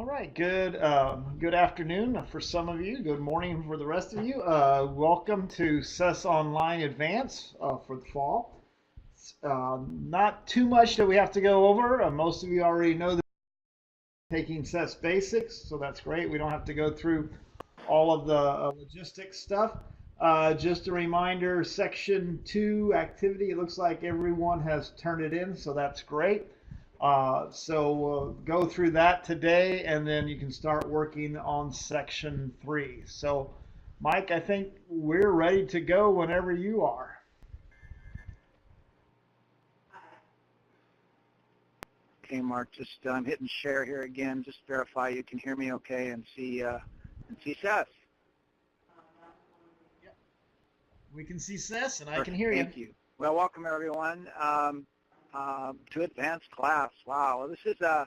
All right, good afternoon for some of you. Good morning for the rest of you. Welcome to CESS Online Advance for the fall. Not too much that we have to go over. Most of you already know that taking CESS Basics, so that's great. We don't have to go through all of the logistics stuff. Just a reminder, Section 2 activity, it looks like everyone has turned it in, so that's great. So we'll go through that today, and then you can start working on Section 3. So, Mike, I think we're ready to go whenever you are. Okay, Mark, just I'm hitting share here again. Just verify you can hear me okay and see Seth. We can see CESS, and I can Perfect. hear you. Thank you. Well, welcome everyone to advanced class. Wow, this is I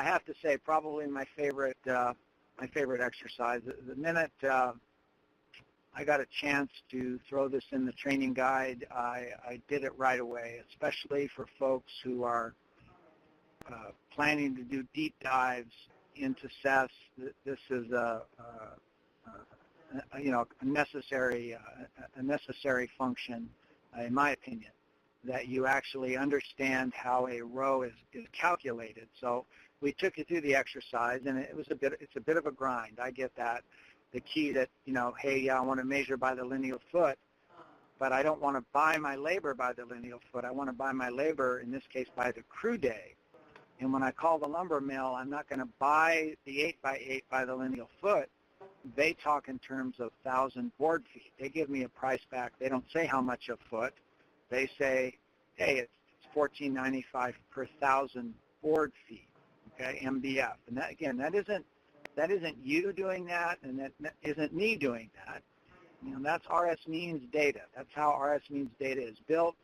have to say probably my favorite exercise. The minute I got a chance to throw this in the training guide, I did it right away, especially for folks who are planning to do deep dives into CESS. This is a necessary function, in my opinion, that you actually understand how a row is calculated. So we took you through the exercise, and it's a bit of a grind. I get that. The key that, hey, yeah, I want to measure by the lineal foot, but I don't want to buy my labor by the lineal foot. I want to buy my labor, in this case, by the crew day. And when I call the lumber mill, I'm not going to buy the 8x8 by the lineal foot. They talk in terms of 1,000 board feet. They give me a price back. They don't say how much a foot. They say, hey, it's $14.95 per 1,000 board feet, okay, MBF. And that, again, that isn't you doing that, and that isn't me doing that. That's RS means data. That's how RS means data is built.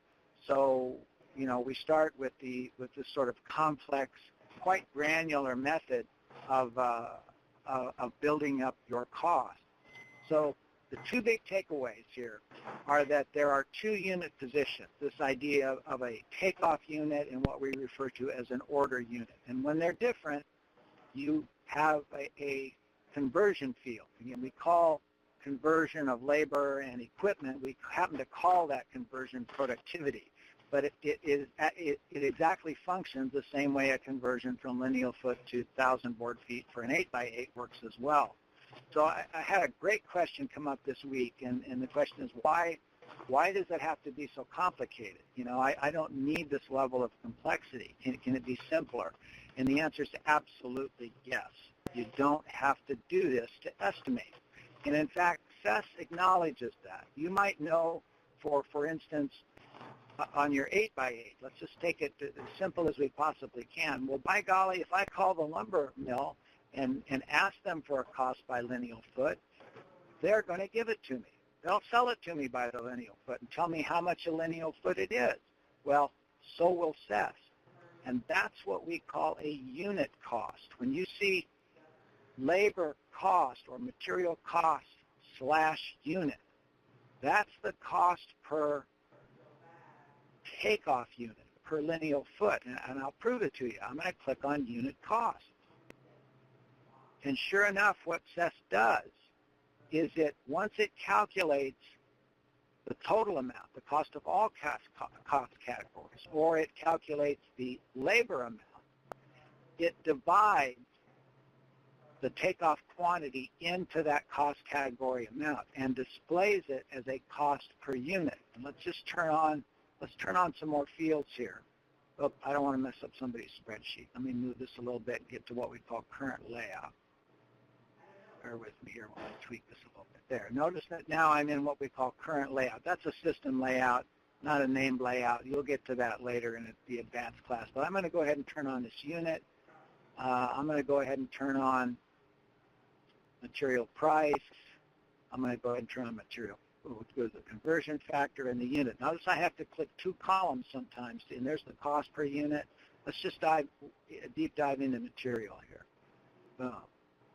So, we start with this sort of complex, quite granular method of building up your cost. So the two big takeaways here are that there are two unit positions, this idea of a takeoff unit and what we refer to as an order unit. And when they're different, you have a conversion field. Again, we call conversion of labor and equipment, we happen to call that conversion productivity. But it exactly functions the same way a conversion from lineal foot to 1,000 board feet for an 8x8 works as well. So I had a great question come up this week, and the question is, why does it have to be so complicated? I don't need this level of complexity. Can it be simpler? And the answer is absolutely yes. You don't have to do this to estimate. And in fact, CESS acknowledges that. You might know, for instance, on your 8x8, let's just take it as simple as we possibly can. Well, by golly, if I call the lumber mill and ask them for a cost by lineal foot, they're going to give it to me. They'll sell it to me by the lineal foot and tell me how much a lineal foot it is. Well, so will CESS. And that's what we call a unit cost. When you see labor cost or material cost / unit, that's the cost per takeoff unit, per lineal foot. And I'll prove it to you. I'm going to click on unit cost. And sure enough, what CESS does is once it calculates the total amount, the cost of all cost categories, or it calculates the labor amount, it divides the takeoff quantity into that cost category amount and displays it as a cost per unit. And let's turn on some more fields here. Oh, I don't want to mess up somebody's spreadsheet. Let me move this a little bit and get to what we call current layout. Bear with me here while I tweak this a little bit. There. Notice that now I'm in what we call current layout. That's a system layout, not a named layout. You'll get to that later in the advanced class. But I'm going to go ahead and turn on this unit. I'm going to go ahead and turn on material price. I'm going to go ahead and turn on material, which goes to the conversion factor and the unit. Notice I have to click two columns sometimes, and there's the cost per unit. Let's just deep dive into material here. Boom.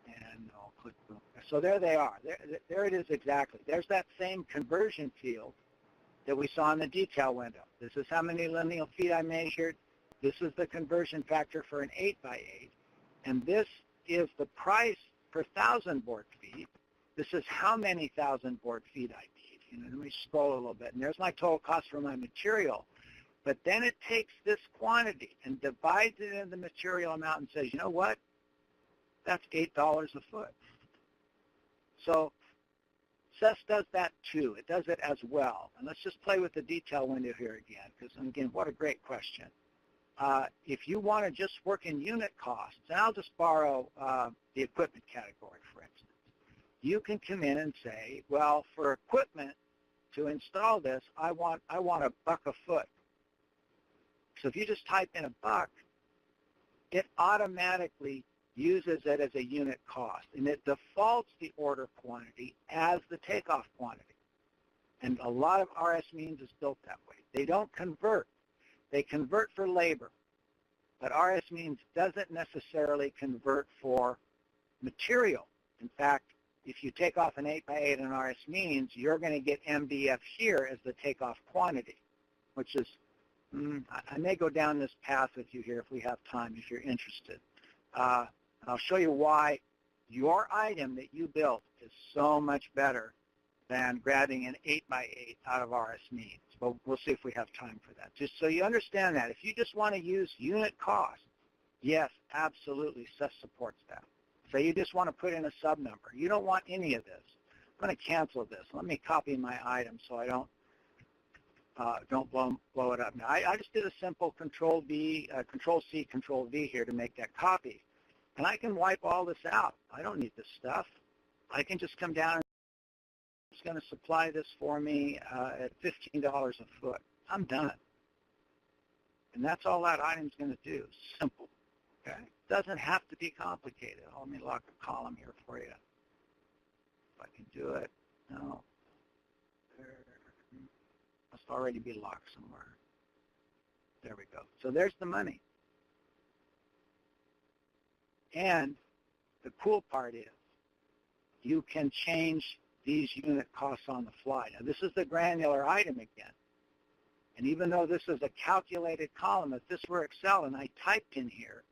And I'll click boom. So there they are. There it is exactly. There's that same conversion field that we saw in the detail window. This is how many lineal feet I measured. This is the conversion factor for an 8x8. And this is the price per 1,000 board feet. This is how many 1,000 board feet I need. Let me scroll a little bit. And there's my total cost for my material. But then it takes this quantity and divides it into the material amount and says, you know what? That's $8 a foot. So CESS does that too. It does it as well. And let's just play with the detail window here again, because, again, what a great question. If you want to just work in unit costs, and I'll just borrow the equipment category, for instance. You can come in and say, well, for equipment to install this, I want $1 a foot. So if you just type in $1, it automatically uses it as a unit cost, and it defaults the order quantity as the takeoff quantity. And a lot of RS means is built that way. They don't convert. They convert for labor, but RS means doesn't necessarily convert for material. In fact, if you take off an 8x8 in RS means, you're going to get MDF here as the takeoff quantity, which is, I may go down this path with you here if we have time, if you're interested. I'll show you why your item that you built is so much better than grabbing an 8x8 out of RS means. But we'll see if we have time for that. Just so you understand that. If you just want to use unit cost, yes, absolutely, CESS supports that. Say you just want to put in a sub number. You don't want any of this. I'm going to cancel this. Let me copy my item so I don't blow it up. Now, I just did a simple Control-V, Control-C, Control-V here to make that copy. And I can wipe all this out. I don't need this stuff. I can just come down and it's going to supply this for me at $15 a foot. I'm done. And that's all that item's going to do. Simple. Okay? Doesn't have to be complicated. Let me lock a column here for you. If I can do it. No. Must already be locked somewhere. There we go. So there's the money. And the cool part is you can change these unit costs on the fly. Now, this is the granular item again. And even though this is a calculated column, if this were Excel and I typed in here,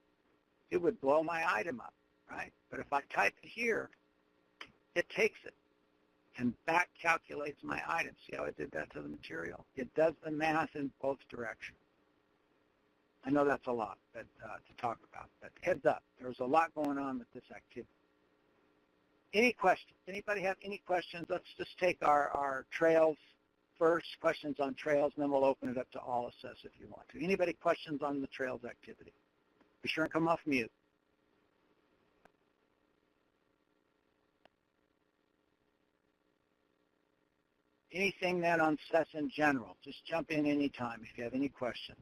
it would blow my item up, right? But if I type it here, it takes it and back calculates my item. See how it did that to the material? It does the math in both directions. I know that's a lot to talk about, but heads up, there's a lot going on with this activity. Any questions? Anybody have any questions? Let's just take our trails first, questions on trails, and then we'll open it up to all CESS if you want to. Anybody questions on the trails activity? Be sure and come off mute. Anything then on CESS in general? Just jump in anytime if you have any questions.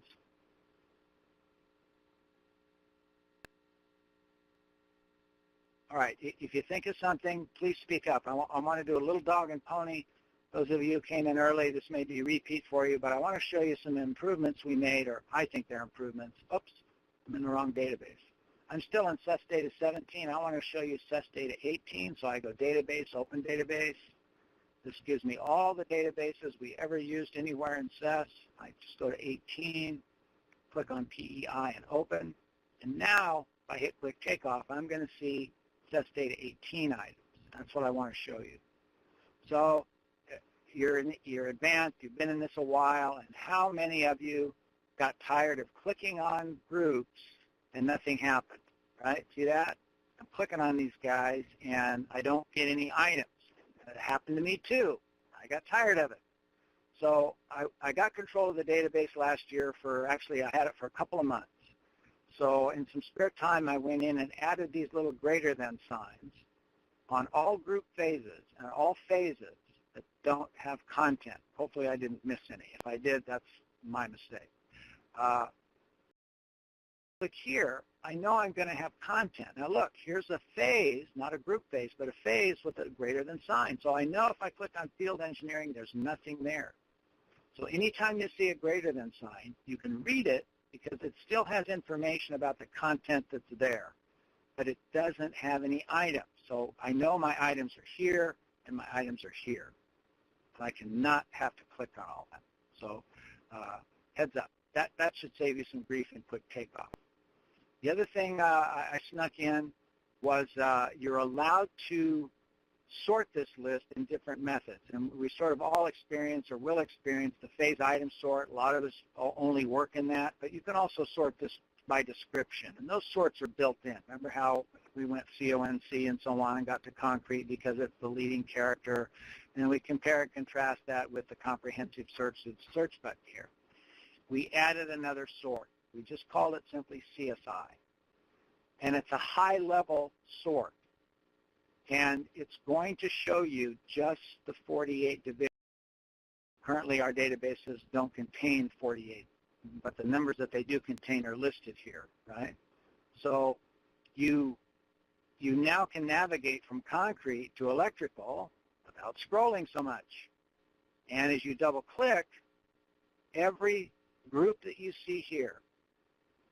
All right, if you think of something, please speak up. I want to do a little dog and pony. Those of you who came in early, this may be a repeat for you, but I want to show you some improvements we made, or I think they're improvements. Oops, I'm in the wrong database. I'm still in CESS data 17. I want to show you CESS data 18, so I go database, open database. This gives me all the databases we ever used anywhere in CESS. I just go to 18, click on PEI and open. And now, if I hit click takeoff, I'm going to see CESS data 18 items. That's what I want to show you. So you're advanced, you've been in this a while, and how many of you got tired of clicking on groups and nothing happened, right? See that? I'm clicking on these guys and I don't get any items. It happened to me too. I got tired of it. So I got control of the database last year actually I had it for a couple of months. So in some spare time, I went in and added these little greater than signs on all group phases and all phases that don't have content. Hopefully I didn't miss any. If I did, that's my mistake. Click here, I know I'm going to have content. Now look, here's a phase, not a group phase, but a phase with a greater than sign. So I know if I click on field engineering, there's nothing there. So anytime you see a greater than sign, you can read it because it still has information about the content that's there, but it doesn't have any items. So I know my items are here and my items are here. And I cannot have to click on all that. So heads up, that should save you some grief and quick takeoff. The other thing I snuck in was you're allowed to sort this list in different methods. And we sort of all experience or will experience the phase item sort. A lot of us only work in that, but you can also sort this by description. And those sorts are built in. Remember how we went CONC and so on and got to concrete because it's the leading character. And we compare and contrast that with the comprehensive search button here. We added another sort. We just called it simply CSI. And it's a high-level sort. And it's going to show you just the 48 divisions. Currently, our databases don't contain 48, but the numbers that they do contain are listed here, right? So you now can navigate from concrete to electrical without scrolling so much. And as you double-click, every group that you see here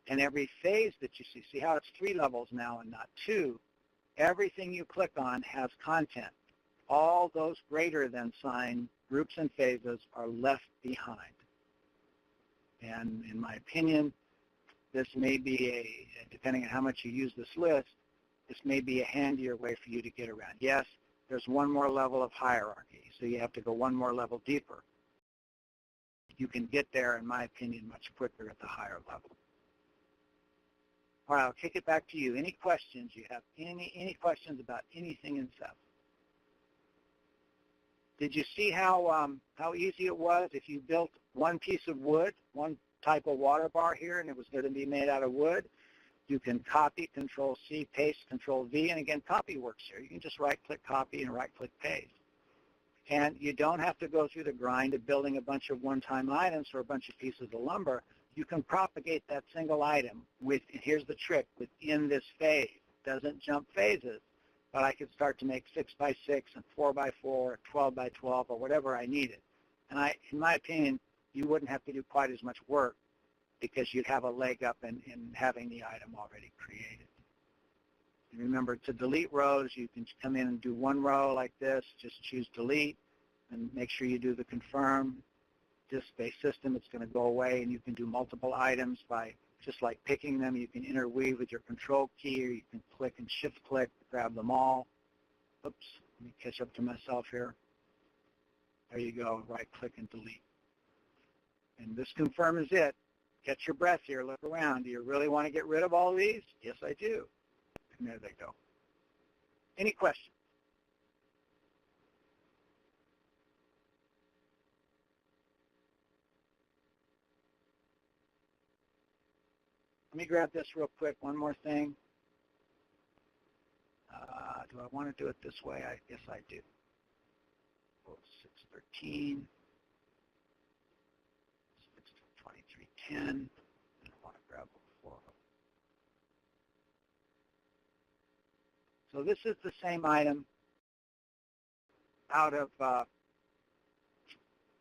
and every phase that you see how it's 3 levels now and not 2, everything you click on has content. All those greater than sign groups and phases are left behind. And in my opinion, this may be depending on how much you use this list, this may be a handier way for you to get around. Yes, there's one more level of hierarchy, so you have to go one more level deeper. You can get there, in my opinion, much quicker at the higher level. All right, I'll kick it back to you. Any questions you have? Any questions about anything in CESS? Did you see how easy it was if you built one piece of wood, one type of water bar here, and it was going to be made out of wood? You can copy, Control-C, paste, Control-V, and again, copy works here. You can just right-click copy and right-click paste. And you don't have to go through the grind of building a bunch of one-time items or a bunch of pieces of lumber. You can propagate that single item with, here's the trick, within this phase. It doesn't jump phases, but I could start to make 6x6 and 4x4, 12x12, or whatever I needed. And in my opinion, you wouldn't have to do quite as much work because you'd have a leg up in having the item already created. And remember, to delete rows, you can come in and do one row like this, just choose delete, and make sure you do the confirm. Disk-based system, it's going to go away, and you can do multiple items by just like picking them. You can interweave with your control key, or you can click and shift click to grab them all. Oops, let me catch up to myself here. There you go, right click and delete. And this confirm is it. Catch your breath here, look around. Do you really want to get rid of all of these? Yes, I do. And there they go. Any questions? Let me grab this real quick. One more thing. Do I want to do it this way? I guess I do. 613, 2310. I want to grab before. So this is the same item out of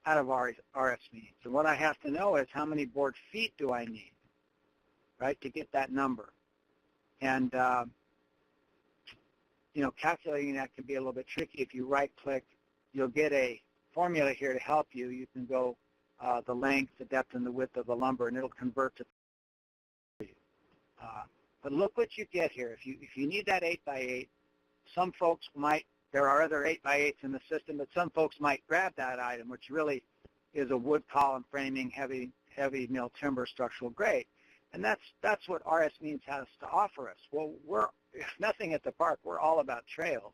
RS means. So what I have to know is how many board feet do I need, right, to get that number. And calculating that can be a little bit tricky. If you right-click, you'll get a formula here to help you. You can go the length, the depth, and the width of the lumber, and it'll convert to you. But look what you get here. If you need that 8x8, some folks might, there are other 8x8s in the system, but some folks might grab that item, which really is a wood column framing, heavy mill timber structural grade. And that's what RS means has to offer us. Well, if nothing at the park, we're all about trails,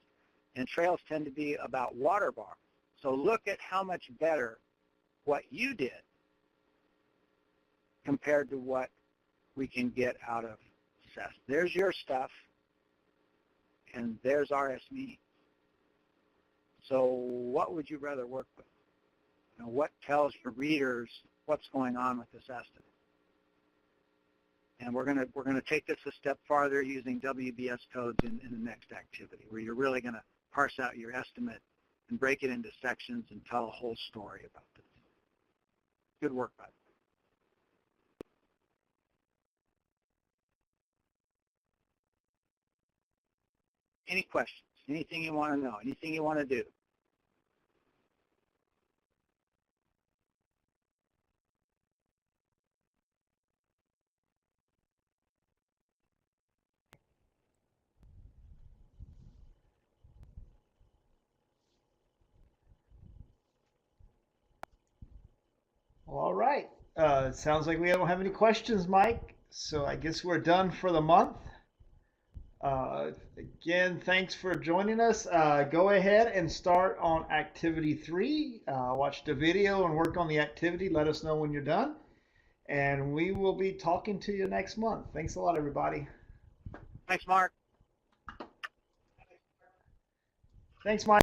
and trails tend to be about water bar. So look at how much better what you did compared to what we can get out of CESS. There's your stuff, and there's RS means. So what would you rather work with? What tells your readers what's going on with this estimate? And we're going to take this a step farther using WBS codes in the next activity, where you're really going to parse out your estimate and break it into sections and tell a whole story about this. Good work, bud. Any questions? Anything you want to know? Anything you want to do? All right. Sounds like we don't have any questions, Mike. So I guess we're done for the month. Again, thanks for joining us. Go ahead and start on activity 3. Watch the video and work on the activity. Let us know when you're done. And we will be talking to you next month. Thanks a lot, everybody. Thanks, Mark. Thanks, Mike.